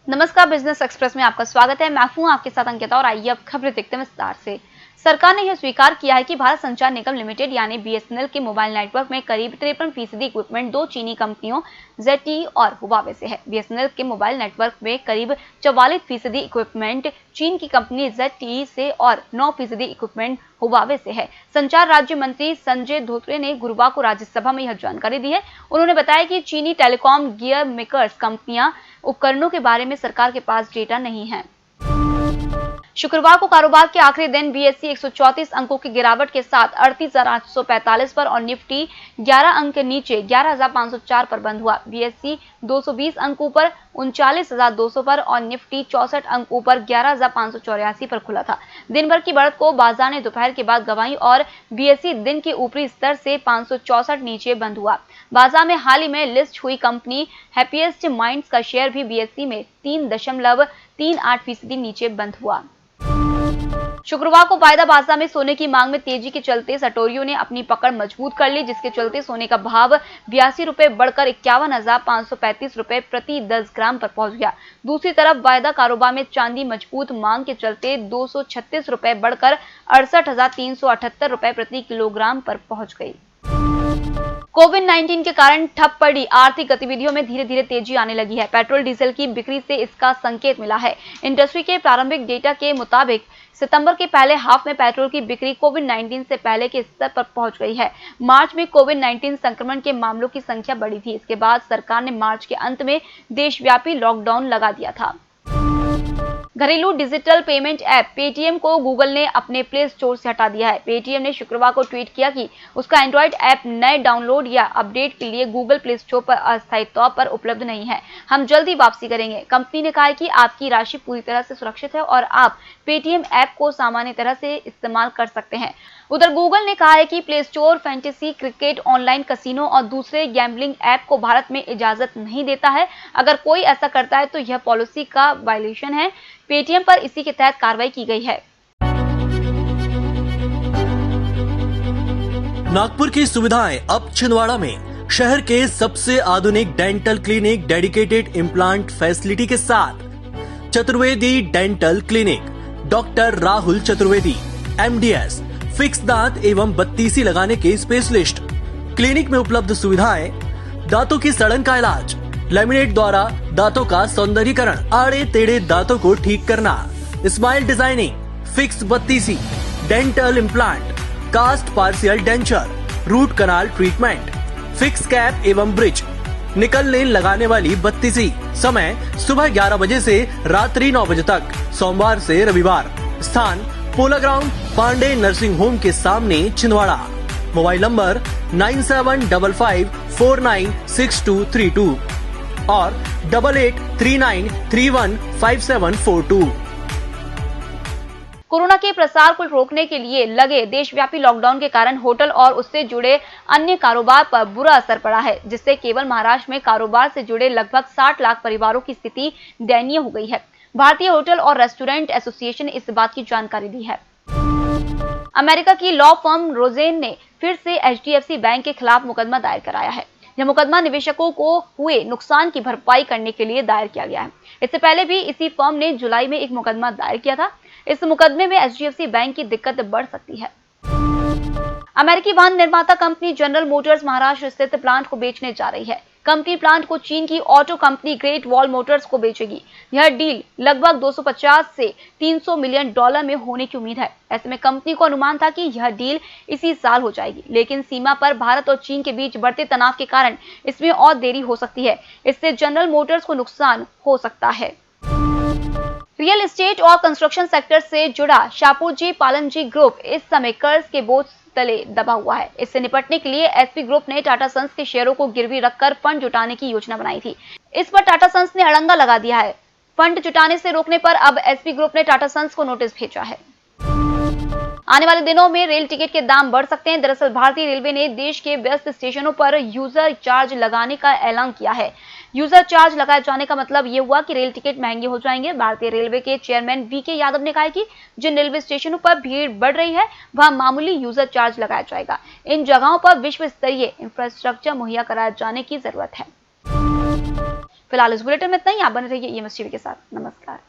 नमस्कार, business express में आपका स्वागत है। मैं हूं आपके साथ अंकिता और आइए अब खबरें देखते हैं विस्तार से। सरकार ने यह स्वीकार किया है कि भारत संचार निगम लिमिटेड यानी बीएसएनएल के मोबाइल नेटवर्क में करीब 53% इक्विपमेंट दो चीनी कंपनियों ZTE और हुवावे से है। बीएसएनएल के मोबाइल नेटवर्क में करीब 44% इक्विपमेंट चीन की कंपनी ZTE से और 9% इक्विपमेंट हुवावे से है। संचार राज्य मंत्री संजय धोत्रे ने गुरुवार को राज्यसभा में यह जानकारी दी है। उन्होंने बताया कि चीनी टेलीकॉम गियर मेकर्स कंपनियां उपकरणों के बारे में सरकार के पास डेटा नहीं है। शुक्रवार को कारोबार के आखिरी दिन बीएसई 134 अंकों की गिरावट के साथ 38,845 पर और निफ्टी 11 अंक नीचे 11,504 पर बंद हुआ। बीएसई 220 अंकों पर 39,200 पर और निफ्टी 64 अंकों पर 11,584 पर खुला था। दिन भर की बढ़त को बाजार ने दोपहर के बाद गंवाई और बीएसई दिन के ऊपरी स्तर से 564 नीचे बंद हुआ। बाजार में हाल ही में लिस्ट हुई कंपनी हैप्पीएस्ट माइंड्स का शेयर भी बीएसई में 3.38% नीचे बंद हुआ। शुक्रवार को वायदा बाजार में सोने की मांग में तेजी के चलते सटोरियों ने अपनी पकड़ मजबूत कर ली, जिसके चलते सोने का भाव 82 रुपए बढ़कर 51,535 रुपए प्रति 10 ग्राम पर पहुंच गया। दूसरी तरफ वायदा कारोबार में चांदी मजबूत मांग के चलते 236 रुपए बढ़कर 68,378 रुपए प्रति किलोग्राम पर पहुंच गई। कोविड-19 के कारण ठप पड़ी आर्थिक गतिविधियों में धीरे धीरे तेजी आने लगी है। पेट्रोल डीजल की बिक्री से इसका संकेत मिला है। इंडस्ट्री के प्रारंभिक डेटा के मुताबिक सितंबर के पहले हाफ में पेट्रोल की बिक्री कोविड-19 से पहले के स्तर पर पहुंच गई है। मार्च में कोविड-19 संक्रमण के मामलों की संख्या बढ़ी थी। इसके बाद सरकार ने मार्च के अंत में देशव्यापी लॉकडाउन लगा दिया था। घरेलू डिजिटल पेमेंट ऐप पेटीएम को गूगल ने अपने प्ले स्टोर से हटा दिया है। पेटीएम ने शुक्रवार को ट्वीट किया कि उसका एंड्रॉइड ऐप नए डाउनलोड या अपडेट के लिए गूगल प्ले स्टोर पर अस्थायी तौर पर उपलब्ध नहीं है। हम जल्दी वापसी करेंगे। कंपनी ने कहा है कि आपकी राशि पूरी तरह से सुरक्षित है और आप पेटीएम ऐप को सामान्य तरह से इस्तेमाल कर सकते हैं। उधर गूगल ने कहा है कि play store fantasy cricket, online casino और दूसरे गैम्बलिंग ऐप को भारत में इजाजत नहीं देता है। अगर कोई ऐसा करता है तो यह पॉलिसी का वायलेशन है। पेटीएम पर इसी के तहत कार्रवाई की गई है। नागपुर की सुविधाएं अब छिंदवाड़ा में। शहर के सबसे आधुनिक dental clinic dedicated implant facility के साथ Chaturvedi dental clinic, doctor Rahul Chaturvedi MDS, fix दांत एवं बत्तीसी लगाने के स्पेशलिस्ट। क्लिनिक में उपलब्ध सुविधाएं: दांतों की सड़न का इलाज, लैमिनेट द्वारा दांतों का सौंदर्यीकरण, आड़े टेढ़े दांतों को ठीक करना, स्माइल डिजाइनिंग, फिक्स बत्तीसी, dental implant, cast partial denture, root canal treatment, fix cap एवं ब्रिज, निकल लेन लगाने वाली बत्तीसी। समय सुबह 11 बजे से रात्रि 9 बजे तक, सोमवार से रविवार। स्थान पोला ग्राउंड, पांडे नर्सिंग होम के सामने, छिंदवाड़ा। मोबाइल नंबर 9755496232 और 8839315742। कोरोना के प्रसार को रोकने के लिए लगे देशव्यापी लॉकडाउन के कारण होटल और उससे जुड़े अन्य कारोबार पर बुरा असर पड़ा है, जिससे केवल महाराष्ट्र में कारोबार से जुड़े लगभग 60 लाख परिवारों की स्थिति दयनीय हो गई है। भारतीय होटल और रेस्टोरेंट एसोसिएशन ने इस बात की जानकारी दी है। अमेरिका की लॉ फर्म रोजेन ने फिर से HDFC बैंक के खिलाफ मुकदमा दायर कराया है। यह मुकदमा निवेशकों को हुए नुकसान की भरपाई करने के लिए दायर किया गया है। इससे पहले भी इसी फर्म ने जुलाई में एक मुकदमा दायर किया था। इस मुकदमे में HDFC बैंक की दिक्कत बढ़ सकती है। अमेरिकी वाहन निर्माता कंपनी जनरल मोटर्स महाराष्ट्र स्थित प्लांट को बेचने जा रही है। कंपनी प्लांट को चीन की auto company great wall Motors को बेचेगी। यह डील लगभग 250 से 300 मिलियन डॉलर में होने की उम्मीद है। ऐसे में कंपनी को अनुमान था कि यह डील इसी साल हो जाएगी, लेकिन सीमा पर भारत और चीन के बीच बढ़ते तनाव के कारण इसमें और देरी हो सकती है। इससे जनरल मोटर्स को नुकसान हो सकता है। रियल एस्टेट और कंस्ट्रक्शन सेक्टर से जुड़ा शापूरजी पालनजी ग्रुप इस समय कर्ज के बोझ तले दबा हुआ है। इससे निपटने के लिए एसपी ग्रुप ने टाटा सन्स के शेयरों को गिरवी रखकर फंड जुटाने की योजना बनाई थी। इस पर टाटा सन्स ने अड़ंगा लगा दिया है। फंड जुटाने से रोकने पर अब एसपी ग्रुप ने टाटा सन्स को नोटिस भेजा है। आने वाले दिनों में रेल टिकट के दाम बढ़ सकते हैं। दरअसल भारतीय रेलवे ने देश के व्यस्त स्टेशनों पर यूजर चार्ज लगाने का ऐलान किया है। यूजर चार्ज लगाए जाने का मतलब ये हुआ कि रेल टिकट महंगे हो जाएंगे। भारतीय रेलवे के चेयरमैन वीके यादव ने कहा है कि जिन रेलवे स्टेशनों पर भीड़ बढ़ रही है वहां मामूली यूजर चार्ज लगाया जाएगा। इन जगहों पर विश्व स्तरीय इंफ्रास्ट्रक्चर मुहैया कराए जाने की जरूरत है। फिलहाल इस बुलेटिन में इतना ही। आप बने रहिए EMS टीवी के साथ। नमस्कार।